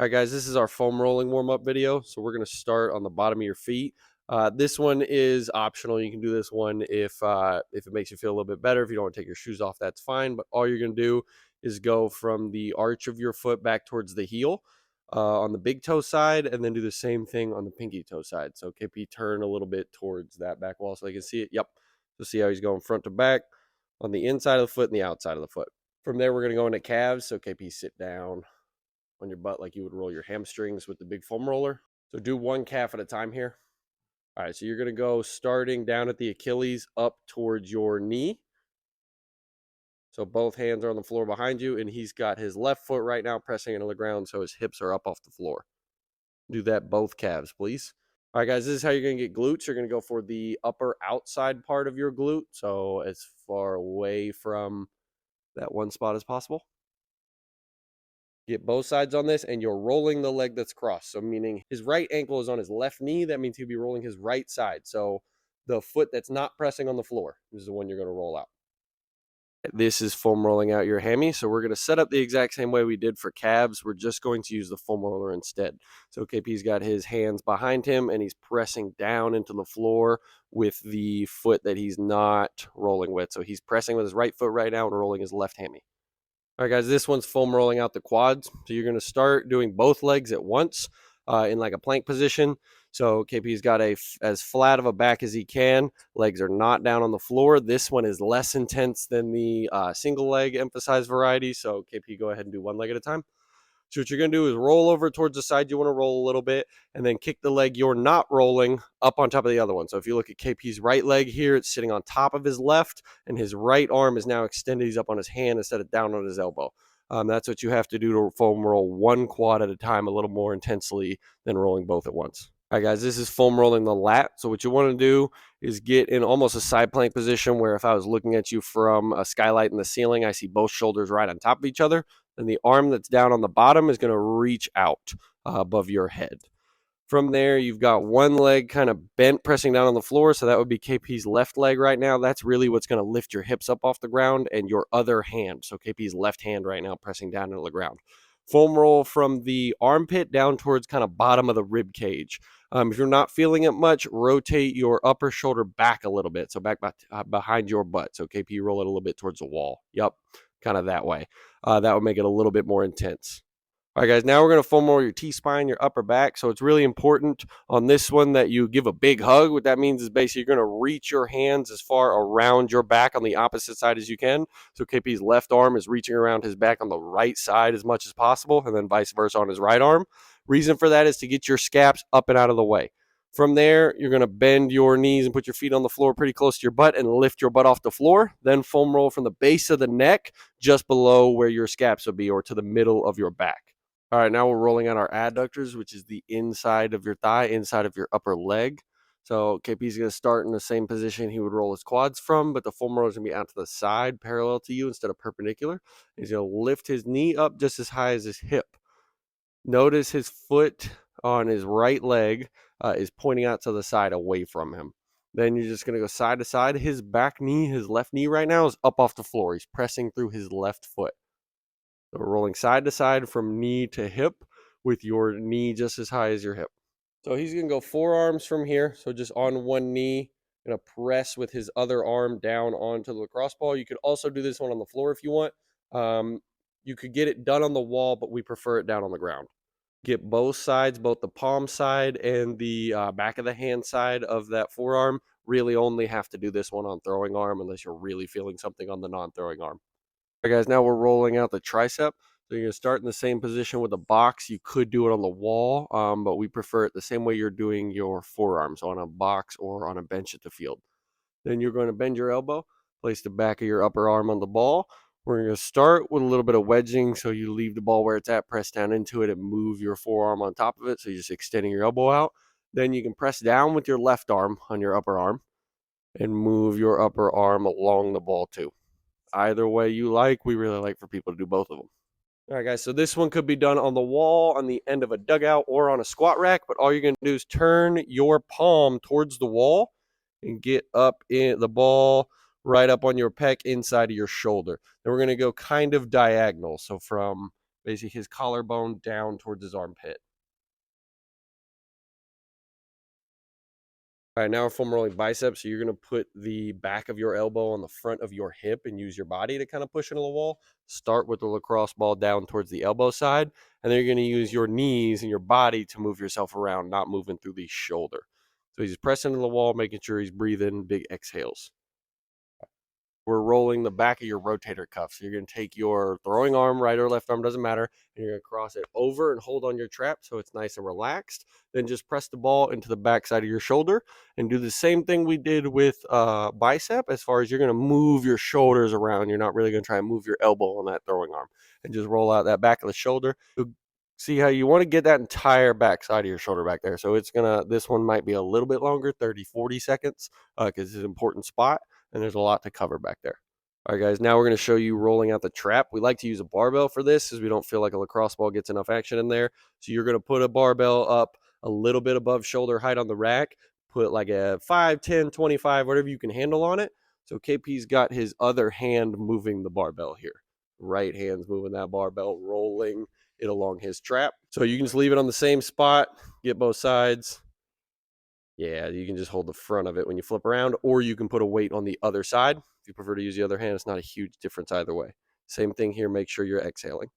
All right, guys, this is our foam rolling warm-up video. So we're going to start on the bottom of your feet. This one is optional. You can do this one if it makes you feel a little bit better. If you don't want to take your shoes off, that's fine. But all you're going to do is go from the arch of your foot back towards the heel on the big toe side, and then do the same thing on the pinky toe side. So KP, turn a little bit towards that back wall so they can see it. Yep. So see how he's going front to back on the inside of the foot and the outside of the foot. From there, we're going to go into calves. So KP, sit down on your butt like you would roll your hamstrings with the big foam roller. So do one calf at a time here. All right, so you're going to go starting down at the Achilles up towards your knee. So both hands are on the floor behind you, and he's got his left foot right now pressing into the ground, so his hips are up off the floor. Do that both calves, please. All right, guys, this is how you're going to get glutes. You're going to go for the upper outside part of your glute, so as far away from that one spot as possible. Get both sides on this, and you're rolling the leg that's crossed. So meaning his right ankle is on his left knee. That means he'll be rolling his right side. So the foot that's not pressing on the floor is the one you're going to roll out. This is foam rolling out your hammy. So we're going to set up the exact same way we did for calves. We're just going to use the foam roller instead. So KP's got his hands behind him, and he's pressing down into the floor with the foot that he's not rolling with. So he's pressing with his right foot right now and rolling his left hammy. All right, guys, this one's foam rolling out the quads. So you're going to start doing both legs at once in like a plank position. So KP's got as flat of a back as he can. Legs are not down on the floor. This one is less intense than the single leg emphasized variety. So KP, go ahead and do one leg at a time. So what you're going to do is roll over towards the side you want to roll a little bit, and then kick the leg you're not rolling up on top of the other one. So if you look at KP's right leg here, it's sitting on top of his left, and his right arm is now extended. He's up on his hand instead of down on his elbow. That's what you have to do to foam roll one quad at a time a little more intensely than rolling both at once. All right, guys, this is foam rolling the lat. So what you want to do is get in almost a side plank position where if I was looking at you from a skylight in the ceiling, I see both shoulders right on top of each other. And the arm that's down on the bottom is going to reach out above your head. From there, you've got one leg kind of bent, pressing down on the floor. So that would be KP's left leg right now. That's really what's going to lift your hips up off the ground, and your other hand. So KP's left hand right now pressing down into the ground. Foam roll from the armpit down towards kind of bottom of the rib cage. If you're not feeling it much, rotate your upper shoulder back a little bit. So back behind your butt. So KP, roll it a little bit towards the wall. Yep, kind of that way. That would make it a little bit more intense. All right, guys, now we're going to foam roll your T-spine, your upper back. So it's really important on this one that you give a big hug. What that means is basically you're going to reach your hands as far around your back on the opposite side as you can. So KP's left arm is reaching around his back on the right side as much as possible, and then vice versa on his right arm. Reason for that is to get your scaps up and out of the way. From there, you're going to bend your knees and put your feet on the floor pretty close to your butt and lift your butt off the floor. Then foam roll from the base of the neck just below where your scaps would be, or to the middle of your back. All right, now we're rolling out our adductors, which is the inside of your thigh, inside of your upper leg. So KP's going to start in the same position he would roll his quads from, but the foam roller is going to be out to the side, parallel to you instead of perpendicular. He's going to lift his knee up just as high as his hip. Notice his foot on his right leg is pointing out to the side away from him. Then you're just going to go side to side. His back knee, his left knee right now is up off the floor. He's pressing through his left foot. So we're rolling side to side from knee to hip with your knee just as high as your hip. So he's going to go forearms from here. So just on one knee, going to press with his other arm down onto the lacrosse ball. You could also do this one on the floor if you want. You could get it done on the wall, but we prefer it down on the ground. Get both sides, both the palm side and the back of the hand side of that forearm. Really only have to do this one on throwing arm unless you're really feeling something on the non-throwing arm. All right, guys, now we're rolling out the tricep. So you're going to start in the same position with a box. You could do it on the wall, but we prefer it the same way you're doing your forearms, on a box or on a bench at the field. Then you're going to bend your elbow, place the back of your upper arm on the ball. We're going to start with a little bit of wedging, so you leave the ball where it's at, press down into it, and move your forearm on top of it, so you're just extending your elbow out. Then you can press down with your left arm on your upper arm and move your upper arm along the ball too. Either way you like, we really like for people to do both of them. All right, guys, so this one could be done on the wall, on the end of a dugout, or on a squat rack, but all you're going to do is turn your palm towards the wall and get up in the ball right up on your pec inside of your shoulder. Then we're going to go kind of diagonal. So from basically his collarbone down towards his armpit. All right, now we're foam rolling biceps. So you're going to put the back of your elbow on the front of your hip and use your body to kind of push into the wall. Start with the lacrosse ball down towards the elbow side, and then you're going to use your knees and your body to move yourself around, not moving through the shoulder. So he's pressing into the wall, making sure he's breathing big exhales. We're rolling the back of your rotator cuff. So you're going to take your throwing arm, right or left arm, doesn't matter, and you're going to cross it over and hold on your trap so it's nice and relaxed. Then just press the ball into the back side of your shoulder and do the same thing we did with bicep, as far as you're going to move your shoulders around. You're not really going to try and move your elbow on that throwing arm, and just roll out that back of the shoulder. See how you want to get that entire back side of your shoulder back there. So this one might be a little bit longer, 30-40 seconds, because it's an important spot and there's a lot to cover back there. All right, guys, now we're going to show you rolling out the trap. We like to use a barbell for this, as we don't feel like a lacrosse ball gets enough action in there. So you're going to put a barbell up a little bit above shoulder height on the rack, put like a 5, 10, 25, whatever you can handle on it. So KP's got his other hand moving the barbell here. Right hand's moving that barbell, rolling it along his trap. So you can just leave it on the same spot, get both sides. Yeah, you can just hold the front of it when you flip around, or you can put a weight on the other side. If you prefer to use the other hand, it's not a huge difference either way. Same thing here, make sure you're exhaling.